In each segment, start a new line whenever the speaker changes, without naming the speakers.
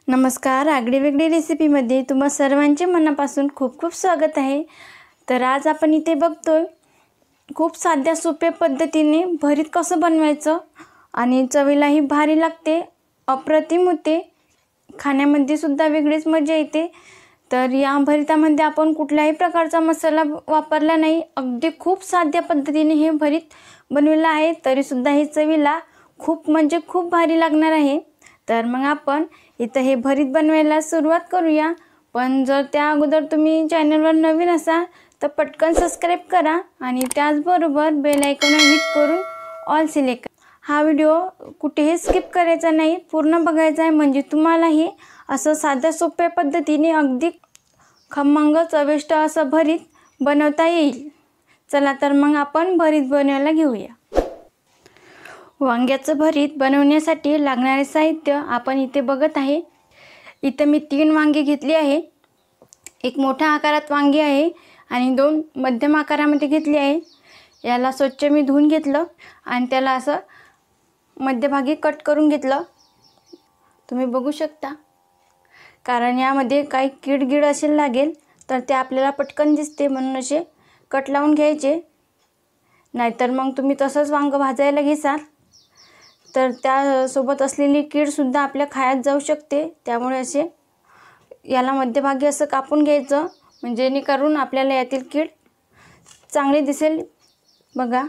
नमस्कार, आगळी वेगळी रेसिपीमध्ये तुम्हा सर्वांचे मनापासून खूप खूप स्वागत आहे। तर आज आपण इथे बघतोय खूप साध्या सोप्या पद्धतीने भरीत कसं बनवायचं आणि चवीलाही भारी लागते, अप्रतिम होते, खाण्यामध्ये सुद्धा वेगळीच मजा येते। तर या भरितामध्ये आपण कुठल्याही प्रकारचा मसाला वापरला नाही, अगदी खूप साध्या पद्धतीने हे भरीत बनवलं आहे, तरी सुद्धा हे चवीला खूप म्हणजे खूप भारी लागणार आहे। तर मग आपण इथं हे भरीत बनवायला सुरुवात करूया। पण जर त्या अगोदर तुम्ही चॅनलवर नवीन असाल तर पटकन सबस्क्राइब करा आणि त्याचबरोबर बेल आयकॉन हिट करून ऑल सिलेक्ट करा। हा व्हिडिओ कुठेही स्किप करायचा नाही, पूर्ण बघायचा आहे, म्हणजे तुम्हालाही असं साध्या सोप्या पद्धतीने अगदी खमंग चविष्ट असं भरीत बनवता येईल। चला तर मग आपण भरीत बनवायला घेऊया। वांग्याचं भरीत बनवण्यासाठी लागणारे साहित्य आपण इथे बघत आहे। इथे मी 3 वांगी घेतली आहे। एक मोठ्या आकारात वांगी आहे आणि 2 मध्यम आकारामध्ये घेतली आहे। याला स्वच्छ मी धुवून घेतलं आणि त्याला असं मध्यभागी कट करून घेतलं। तुम्ही बघू शकता, कारण यामध्ये काही कीड असेल लागेल तर ते आपल्याला पटकन दिसते, म्हणून असे कट लावून घ्यायचे। नाहीतर मग तुम्ही तसंच वांग भाजायला घेसाल तर त्यासोबत असलेली कीड सुद्धा आपल्या खायात जाऊ शकते। त्यामुळे असे याला मध्यभागी असं कापून घ्यायचं, म्हणजे जेणेकरून आपल्याला यातील कीड चांगली दिसेल। बघा,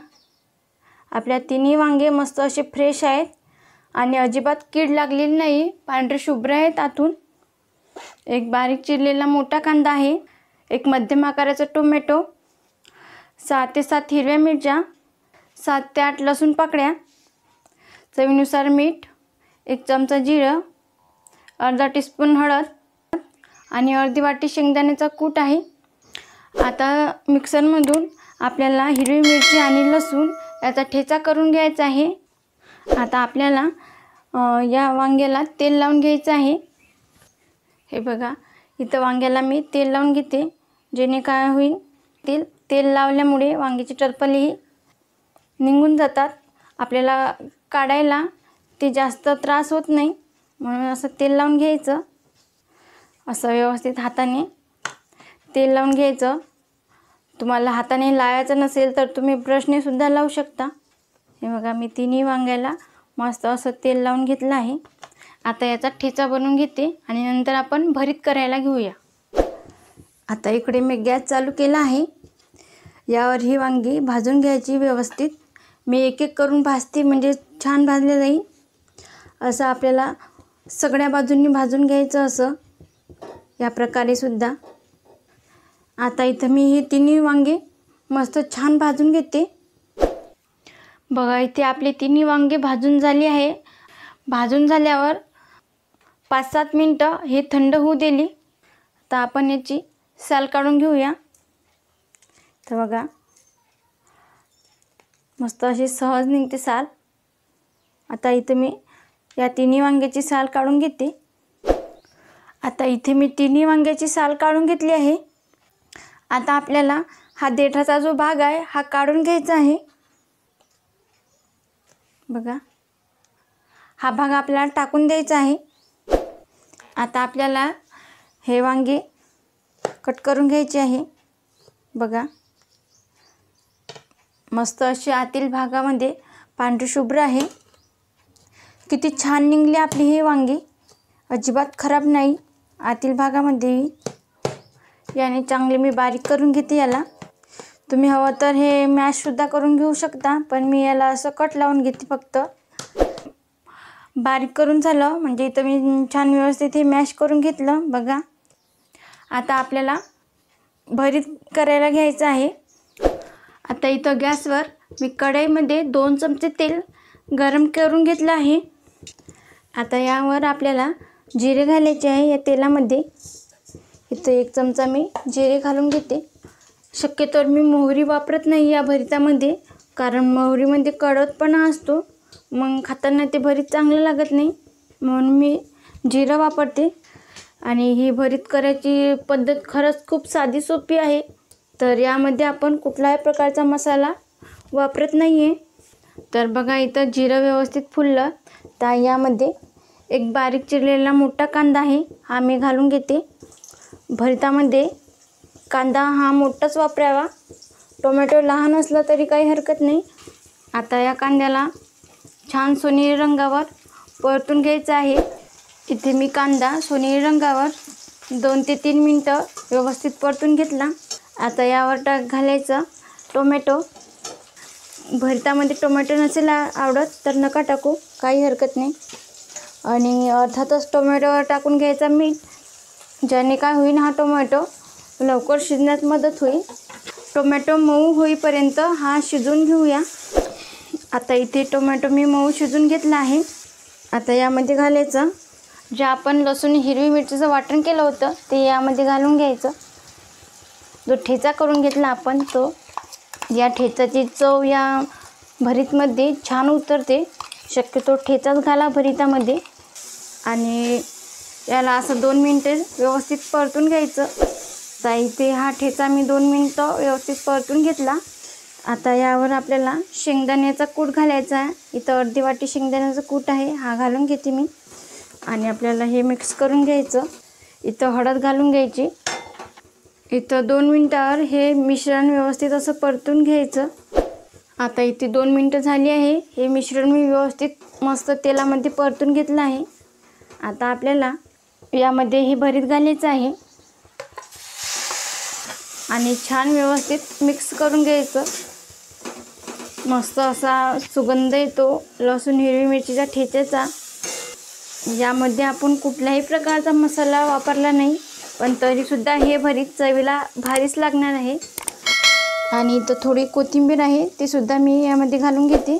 आपल्या तिन्ही वांगे मस्त असे फ्रेश आहेत आणि अजिबात कीड लागलेली नाही, पांढरे शुभ्र आहेत आतून। एक बारीक चिरलेला मोठा कांदा आहे, एक मध्यम आकाराचा टोमॅटो, 6 ते 7 हिरव्या मिरच्या, 7 ते 8 लसूण पाकळ्या, चवीनुसार मीठ, 1 चमचा जिरं, अर्धा टीस्पून हळद आणि अर्धी वाटी शेंगदाण्याचा कूट आहे। आता मिक्सरमधून आपल्याला हिरवी मिरची आणि लसूण याचा ठेचा करून घ्यायचा आहे। आता आपल्याला या वांग्याला तेल लावून घ्यायचं आहे। हे बघा, इथं वांग्याला मी तेल लावून घेते, जेणे काय होईल, तेल लावल्यामुळे वांग्याची टरफलीही निघून जातात, आपल्याला काढायला ते जास्त त्रास होत नाही, म्हणून असं तेल लावून घ्यायचं। असं व्यवस्थित हाताने तेल लावून घ्यायचं। तुम्हाला हाताने लावायचं नसेल तर तुम्ही ब्रशने सुद्धा लावू शकता। हे बघा, मी तिन्ही वांग्याला मस्त असं तेल लावून घेतलं आहे। आता याचा ठेचा बनवून घेते आणि नंतर आपण भरीत करायला घेऊया। आता इकडे मी गॅस चालू केला आहे, यावर ही वांगी भाजून घ्यायची व्यवस्थित। मी एक एक करून भाजते, म्हणजे छान भाजले जाईल। असं आपल्याला सगळ्या बाजूंनी भाजून घ्यायचं, असं या प्रकारे सुद्धा। आता इथं मी ही तिन्ही वांगे मस्त छान भाजून घेते। बघा, इथे आपले तिन्ही वांगे भाजून झाली आहे। भाजून झाल्यावर 5-7 मिनिटं हे थंड होऊ दिली। आता आपण याची साल काढून घेऊया। तर बघा, मस्त अशी सहज निघते साल। आता इथे मी या तिन्ही वांग्याची साल काढून घेते। आता इथे मी तिन्ही वांग्याची साल काढून घेतली आहे। आता आपल्याला हा देठाचा जो भाग आहे हा काढून घ्यायचा आहे। बघा, हा भाग आपल्याला टाकून द्यायचा आहे। आता आपल्याला हे वांगे कट करून घ्यायचे आहे। बघा, मस्त अशी आतील भागामध्ये पांढरी शुभ्र आहे। किती छान निघली आपली ही वांगी, अजिबात खराब नाही आतील भागामध्ये। याने चांगले मी बारीक करून घेते याला। तुम्ही हवं तर हे मॅश सुद्धा करून घेऊ शकता, पण मी याला असं कट लावून घेते फक्त। बारीक करून झालं म्हणजे इथं मी छान व्यवस्थित हे मॅश करून घेतलं। बघा, आता आपल्याला भरीत करायला घ्यायचं आहे। आता इथं गॅसवर मी कढईमध्ये 2 चमचे तेल गरम करून घेतलं आहे। आता यावर आपल्याला जिरे घालायचे आहे या तेलामध्ये। इथं 1 चमचा मी जिरे घालून घेते। शक्यतोवर मी मोहरी वापरत नाही या भरितामध्ये, कारण मोहरीमध्ये कडवटपणा असतो, मग खाताना ते भरीत चांगलं लागत नाही, म्हणून मी जिरं वापरते। आणि ही भरीत करायची पद्धत खरंच खूप साधी सोपी आहे। तर यामध्ये आपण कुठल्याही प्रकारचा मसाला वापरत नाही आहे। तर बघा, इथं जिरं व्यवस्थित फुललं तर यामध्ये एक बारीक चिरलेला मोठा कांदा आहे, हा मी घालून घेते. भरतामध्ये कांदा हा मोठाच वापरावा, टोमॅटो लहान असला तरी काही हरकत नाही. आता या कांद्याला छान सोनेरी रंगावर परतून घ्यायचं आहे. इथे मी कांदा सोनेरी रंगावर 2 ते 3 मिनटं व्यवस्थित परतून घेतला. आता यावर घालायचं टोमॅटो. भरतामध्ये टोमॅटो नसेल आवडत तर नका टाकू, काही हरकत नाही. आणि अर्थातच टोमॅटोवर टाकून घ्यायचा मीठ, ज्याने काय होईल हा टोमॅटो लवकर शिजण्यात मदत होईल. टोमॅटो मऊ होईपर्यंत हा शिजवून घेऊया. आता इथे टोमॅटो मी मऊ शिजून घेतला आहे. आता यामध्ये घालायचं जे आपण लसूण हिरवी मिरचीचं वाटण केलं होतं ते यामध्ये घालून घ्यायचं. जो ठेचा करून घेतला आपण तो, या ठेचाची चव या भरीतमध्ये छान उतरते. शक्यतो ठेचाच घाला भरीतामध्ये. आणि याला असं 2 मिनटे व्यवस्थित परतून घ्यायचं. तर इथे हा ठेचा मी 2 मिनटं व्यवस्थित परतून घेतला. आता यावर आपल्याला शेंगदाण्याचा कूट घालायचा आहे. इथं अर्धी वाटी शेंगदाण्याचा कूट आहे, हा घालून घेते मी. आणि आपल्याला हे मिक्स करून घ्यायचं. इथं हळद घालून घ्यायची. इथं 2 मिनटावर हे मिश्रण व्यवस्थित असं परतून घ्यायचं. आता इथे 2 मिनटं झाली आहे. हे मिश्रण मी व्यवस्थित मस्त तेलामध्ये परतून घेतलं आहे. आता आपल्याला यामध्ये हे भरीत घालायचं आहे आणि छान व्यवस्थित मिक्स करून घ्यायचं. मस्त असा सुगंध येतो लसूण हिरवी मिरचीच्या ठेच्याचा. यामध्ये आपण कुठल्याही प्रकारचा मसाला वापरला नाही, पण तरीसुद्धा हे भरीत चवीला भारीच लागणार आहे. आणि इथं थोडी कोथिंबीर आहे, ती सुद्धा मी यामध्ये घालून घेते.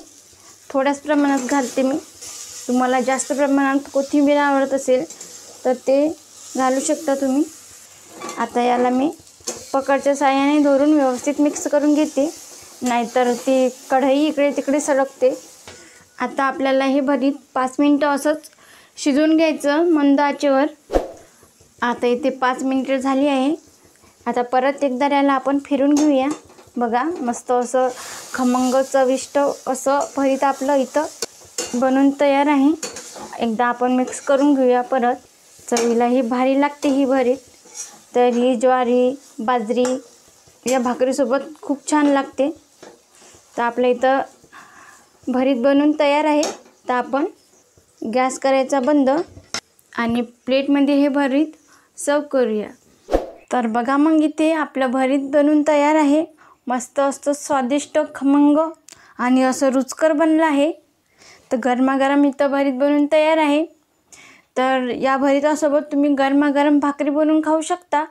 थोड्याच प्रमाणात घालते मी. तुम्हाला जास्त प्रमाणात कोथिंबीर आवडत असेल तर ते घालू शकता तुम्ही. आता याला मी पकडच्या साहाय्याने धरून व्यवस्थित मिक्स करून घेते, नाहीतर ती कढई इकडे तिकडे सळगते. आता आपल्याला हे भरीत 5 मिनटं असंच शिजवून घ्यायचं मंद आचेवर. आता इथे 5 मिनिटं झाली आहे. आता परत एकदा याला आपण फिरून घेऊया. बघा मस्त असं खमंग चविष्ट असं भरीत आपलं इथं बनून तयार आहे. एकदा आपण मिक्स करून घेऊया परत. चवीला ही भारी लागते ही भरीत. तर ही ज्वारी बाजरी या भाकरीसोबत खूप छान लागते. तर आपल्या इथं भरीत बनून तयार आहे. तर आपण गॅस करायचा बंद आणि प्लेटमध्ये हे भरीत सर्व करूया. तर बघा मग इथे आपलं भरीत बनून तयार आहे. मस्त असतं स्वादिष्ट खमंग आणि असं रुचकर बनलं आहे. तर गरमागरम इथं भरीत बनून तयार आहे. तर या भरीतासोबत तुम्ही गरमागरम भाकरी बनवून खाऊ शकता.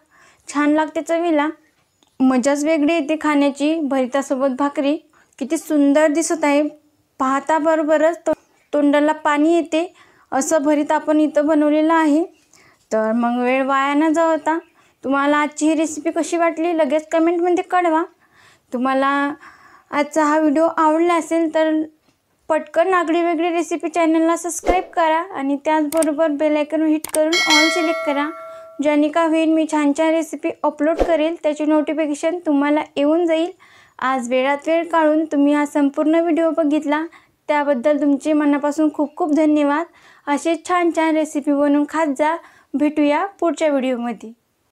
छान लागते चवीला, मजाच वेगळी येते खाण्याची. भरीतासोबत भाकरी किती सुंदर दिसत आहे, पाहता बरोबरच तोंडाला पाणी येते असं भरीत आपण इथं बनवलेलं आहे. तर मग वेळ वाया न जाता तुम्हाला आजची ही रेसिपी कशी वाटली लगेच कमेंटमध्ये कळवा. तुम्हाला आजचा हा व्हिडिओ आवडला असेल तर पटकन आगळी वेगळी रेसिपी चॅनलला सबस्क्राईब करा आणि त्याचबरोबर बेल आयकॉन हिट करून ऑल सिलेक्ट करा. ज्याने का होईल मी छान छान रेसिपी अपलोड करेल त्याची नोटिफिकेशन तुम्हाला येऊन जाईल. आज वेळात वेळ काढून तुम्ही हा संपूर्ण व्हिडिओ बघितला त्याबद्दल तुमचे मनापासून खूप खूप धन्यवाद. असे छान छान रेसिपी बनवून खात जा. भेटूया पुढच्या व्हिडिओमध्ये.